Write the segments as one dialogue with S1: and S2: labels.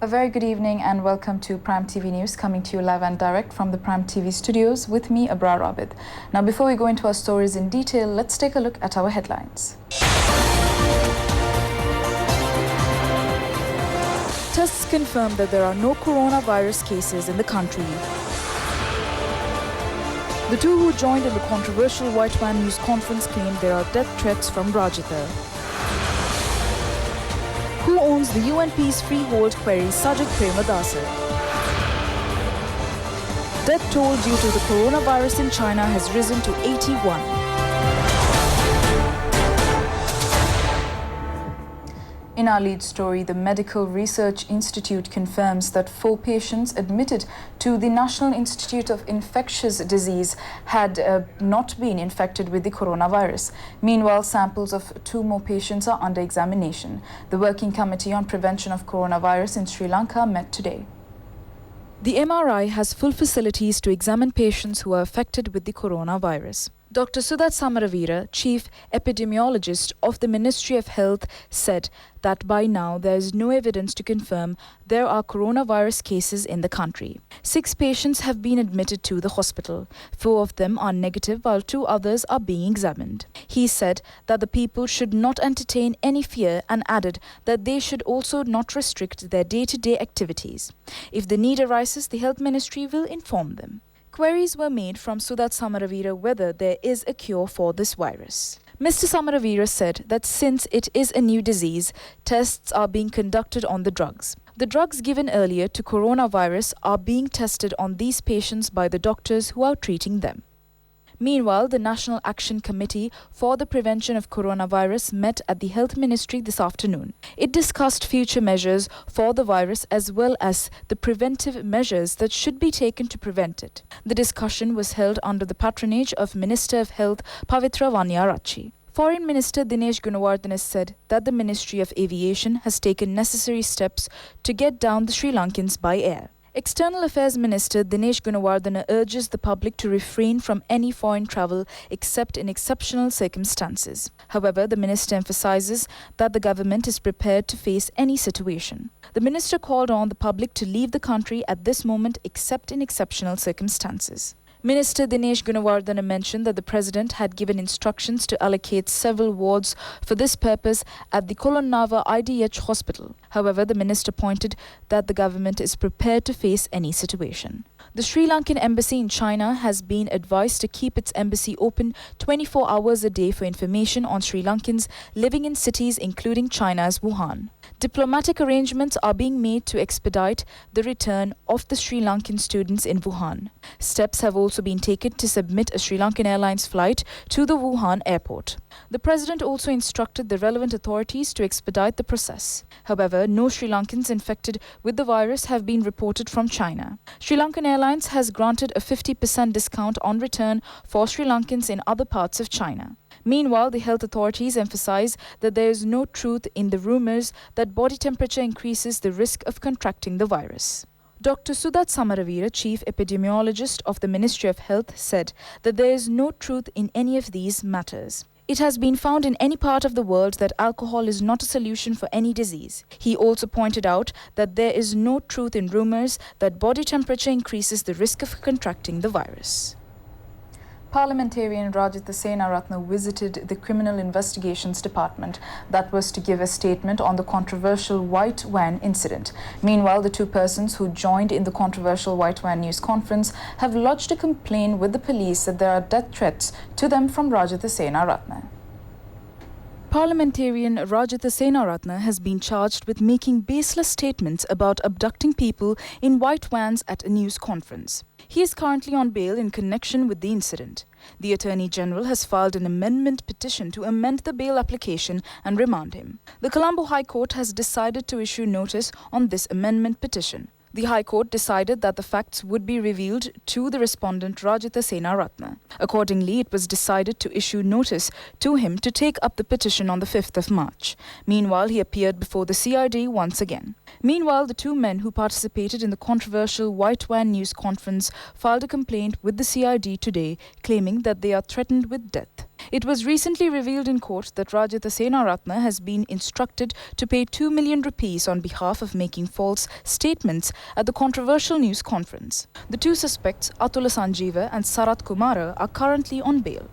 S1: very good evening and welcome to Prime TV News, coming to you live and direct from the Prime TV studios with me, Abrar Abid. Now, before we go into our stories in detail, let's take a look at our headlines. Tests confirm that there are no coronavirus cases in the country. The two who joined in the controversial White Van News conference claim there are death threats from Rajitha. Who owns the UNP's freehold queries Sajid Premadasa? Death toll due to the coronavirus in China has risen to 81. In our lead story, the Medical Research Institute confirms that 4 patients admitted to the National Institute of Infectious Disease had not been infected with the coronavirus. Meanwhile, samples of 2 more patients are under examination. The Working Committee on Prevention of Coronavirus in Sri Lanka met today. The MRI has full facilities to examine patients who are affected with the coronavirus. Dr. Sudhat Samaravira, Chief Epidemiologist of the Ministry of Health, said that by now there is no evidence to confirm there are coronavirus cases in the country. 6 patients have been admitted to the hospital. 4 of them are negative while 2 others are being examined. He said that the people should not entertain any fear and added that they should also not restrict their day-to-day activities. If the need arises, the Health Ministry will inform them. Queries were made from Sudhat Samaravira whether there is a cure for this virus. Mr. Samaravira said that since it is a new disease, tests are being conducted on the drugs. The drugs given earlier to coronavirus are being tested on these patients by the doctors who are treating them. Meanwhile, the National Action Committee for the Prevention of Coronavirus met at the Health Ministry this afternoon. It discussed future measures for the virus as well as the preventive measures that should be taken to prevent it. The discussion was held under the patronage of Minister of Health Pavitra Vanyarachi. Foreign Minister Dinesh Gunawardena said that the Ministry of Aviation has taken necessary steps to get down the Sri Lankans by air. External Affairs Minister Dinesh Gunawardena urges the public to refrain from any foreign travel except in exceptional circumstances. However, the minister emphasizes that the government is prepared to face any situation. The minister called on the public to leave the country at this moment except in exceptional circumstances. Minister Dinesh Gunawardena mentioned that the President had given instructions to allocate several wards for this purpose at the Kolonnava IDH hospital. However, the minister pointed that the government is prepared to face any situation. The Sri Lankan embassy in China has been advised to keep its embassy open 24 hours a day for information on Sri Lankans living in cities including China's Wuhan. Diplomatic arrangements are being made to expedite the return of the Sri Lankan students in Wuhan. Steps have also been taken to submit a Sri Lankan Airlines flight to the Wuhan airport. The President also instructed the relevant authorities to expedite the process. However, no Sri Lankans infected with the virus have been reported from China. Sri Lankan Airlines has granted a 50% discount on return for Sri Lankans in other parts of China. Meanwhile, the health authorities emphasize that there is no truth in the rumors that body temperature increases the risk of contracting the virus. Dr. Sudhat Samaravira, Chief Epidemiologist of the Ministry of Health, said that there is no truth in any of these matters. It has been found in any part of the world that alcohol is not a solution for any disease. He also pointed out that there is no truth in rumors that body temperature increases the risk of contracting the virus. Parliamentarian Rajitha Senaratne visited the Criminal Investigations Department that was to give a statement on the controversial White Van incident. Meanwhile, the 2 persons who joined in the controversial White Van News conference have lodged a complaint with the police that there are death threats to them from Rajitha Senaratne. Parliamentarian Rajitha Senaratne has been charged with making baseless statements about abducting people in white vans at a news conference. He is currently on bail in connection with the incident. The Attorney General has filed an amendment petition to amend the bail application and remand him. The Colombo High Court has decided to issue notice on this amendment petition. The High Court decided that the facts would be revealed to the respondent Rajitha Senaratne. Accordingly, it was decided to issue notice to him to take up the petition on the 5th of March. Meanwhile, he appeared before the CID once again. Meanwhile, the 2 men who participated in the controversial White Van News conference filed a complaint with the CID today, claiming that they are threatened with death. It was recently revealed in court that Rajitha Senaratne has been instructed to pay 2 million rupees on behalf of making false statements at the controversial news conference. The two suspects, Atula Sanjeeva and Sarat Kumara, are currently on bail.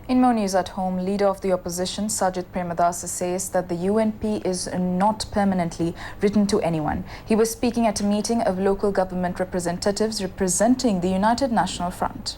S1: In more news at home, leader of the opposition Sajid Premadasa says that the UNP is not permanently written to anyone. He was speaking at a meeting of local government representatives representing the United National Front.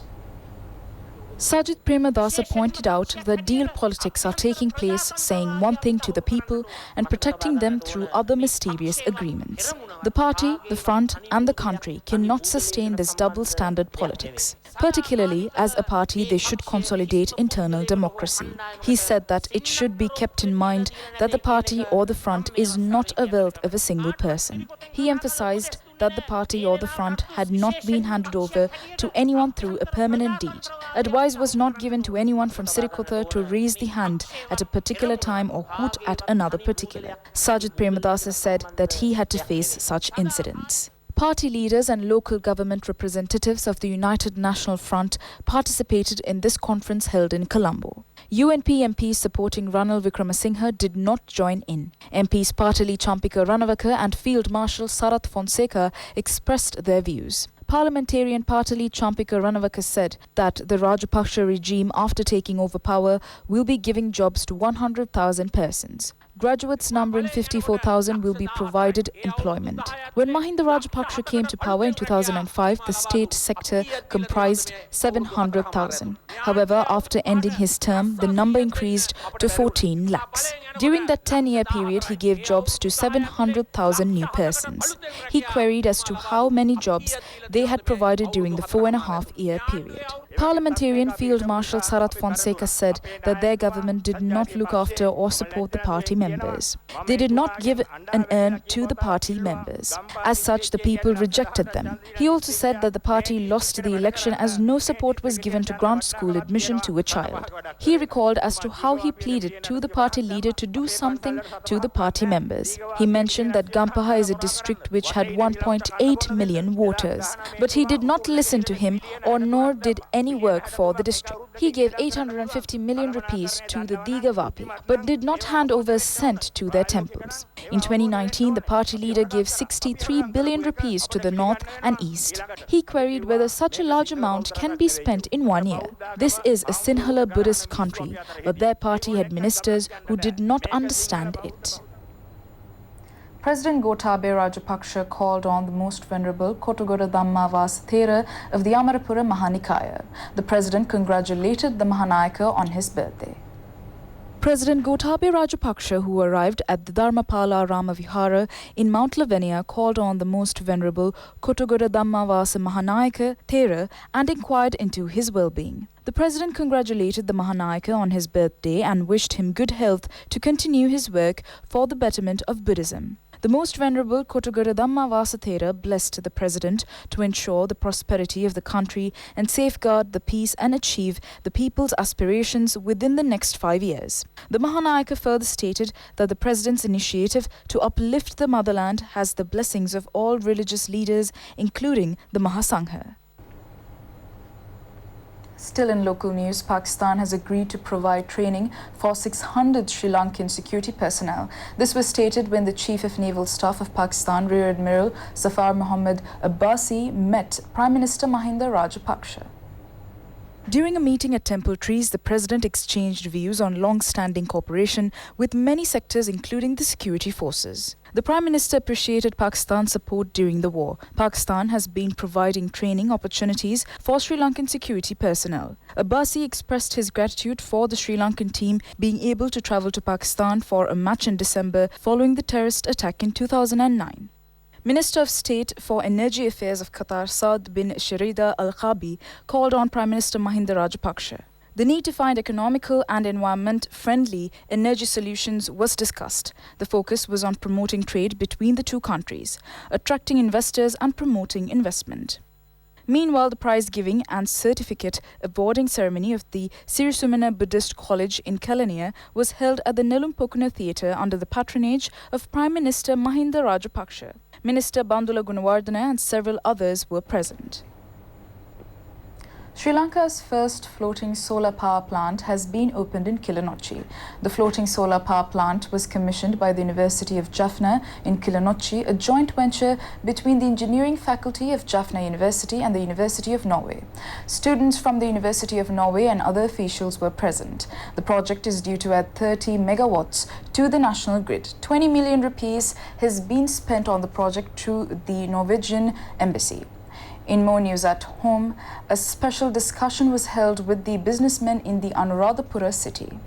S1: Sajid Premadasa pointed out that deal politics are taking place, saying one thing to the people and protecting them through other mysterious agreements. The party, the front and the country cannot sustain this double-standard politics. Particularly, as a party, they should consolidate internal democracy. He said that it should be kept in mind that the party or the front is not a wealth of a single person. He emphasized that the party or the front had not been handed over to anyone through a permanent deed. Advice was not given to anyone from Sirikotha to raise the hand at a particular time or hoot at another particular. Sajid Premadasa said that he had to face such incidents. Party leaders and local government representatives of the United National Front participated in this conference held in Colombo. UNP MPs supporting Ranil Wickramasinghe did not join in. MPs Patali Champika Ranavaka and Field Marshal Sarat Fonseca expressed their views. Parliamentarian Patali Champika Ranavaka said that the Rajapaksa regime, after taking over power, will be giving jobs to 100,000 persons. Graduates numbering 54,000 will be provided employment. When Mahinda Rajapaksa came to power in 2005, the state sector comprised 700,000. However, after ending his term, the number increased to 14 lakhs. During that 10-year period, he gave jobs to 700,000 new persons. He queried as to how many jobs they had provided during the 4.5-year period. Parliamentarian Field Marshal Sarat Fonseca said that their government did not look after or support the party members. They did not give an earn to the party members. As such, the people rejected them. He also said that the party lost the election as no support was given to grant school admission to a child. He recalled as to how he pleaded to the party leader to do something to the party members. He mentioned that Gampaha is a district which had 1.8 million voters. But he did not listen to him or nor did any work for the district. He gave 850 million rupees to the Digavapi, but did not hand over a cent to their temples. In 2019, the party leader gave 63 billion rupees to the north and east. He queried whether such a large amount can be spent in 1 year. This is a Sinhala Buddhist country, but their party had ministers who did not understand it. President Gotabaya Rajapaksa called on the most venerable Kotagora Dhammavasa Thera of the Amarapura Mahanikaya. The president congratulated the Mahanayaka on his birthday. President Gotabaya Rajapaksa, who arrived at the Dharmapala Ramavihara in Mount Lavinia, called on the most venerable Kotagora Dhammavasa Mahanayaka Thera and inquired into his well-being. The president congratulated the Mahanayaka on his birthday and wished him good health to continue his work for the betterment of Buddhism. The most venerable Kotagora Dhammavasa Thera blessed the president to ensure the prosperity of the country and safeguard the peace and achieve the people's aspirations within the next 5 years. The Mahanayaka further stated that the president's initiative to uplift the motherland has the blessings of all religious leaders, including the Mahasangha. Still in local news, Pakistan has agreed to provide training for 600 Sri Lankan security personnel. This was stated when the Chief of Naval Staff of Pakistan, Rear Admiral Zafar Mohammad Abbasi, met Prime Minister Mahinda Rajapaksa. During a meeting at Temple Trees, the president exchanged views on long-standing cooperation with many sectors, including the security forces. The Prime Minister appreciated Pakistan's support during the war. Pakistan has been providing training opportunities for Sri Lankan security personnel. Abbasi expressed his gratitude for the Sri Lankan team being able to travel to Pakistan for a match in December following the terrorist attack in 2009. Minister of State for Energy Affairs of Qatar, Saad bin Sharida Al-Qabi, called on Prime Minister Mahinda Rajapaksa. The need to find economical and environment-friendly energy solutions was discussed. The focus was on promoting trade between the two countries, attracting investors and promoting investment. Meanwhile, the prize-giving and certificate awarding ceremony of the Sirisumana Buddhist College in Kelaniya was held at the Nelumpokuna Theatre under the patronage of Prime Minister Mahinda Rajapaksa. Minister Bandula Gunawardena and several others were present. Sri Lanka's first floating solar power plant has been opened in Kilinochchi. The floating solar power plant was commissioned by the University of Jaffna in Kilinochchi, a joint venture between the engineering faculty of Jaffna University and the University of Norway. Students from the University of Norway and other officials were present. The project is due to add 30 megawatts to the national grid. 20 million rupees has been spent on the project through the Norwegian embassy. In more news at home, a special discussion was held with the businessmen in the Anuradhapura city.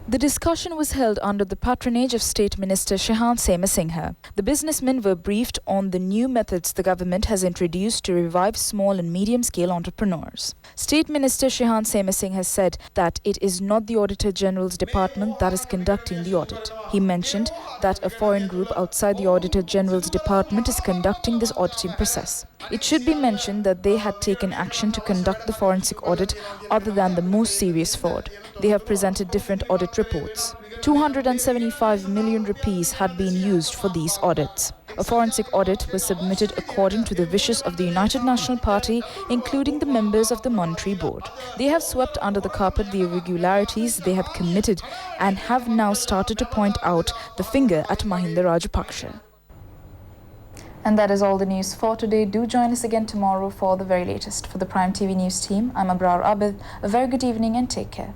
S1: The discussion was held under the patronage of State Minister Shehan Semasinghe. The businessmen were briefed on the new methods the government has introduced to revive small and medium-scale entrepreneurs. State Minister Shehan Semasinghe said that it is not the Auditor General's department that is conducting the audit. He mentioned that a foreign group outside the Auditor General's department is conducting this auditing process. It should be mentioned that they had taken action to conduct the forensic audit other than the most serious fraud. They have presented different audit reports. 275 million rupees had been used for these audits. A forensic audit was submitted according to the wishes of the United National Party, including the members of the Monetary Board. They have swept under the carpet the irregularities they had committed and have now started to point out the finger at Mahinda Rajapaksa. And that is all the news for today. Do join us again tomorrow for the very latest. For the Prime TV News team, I'm Abrar Abid. A very good evening and take care.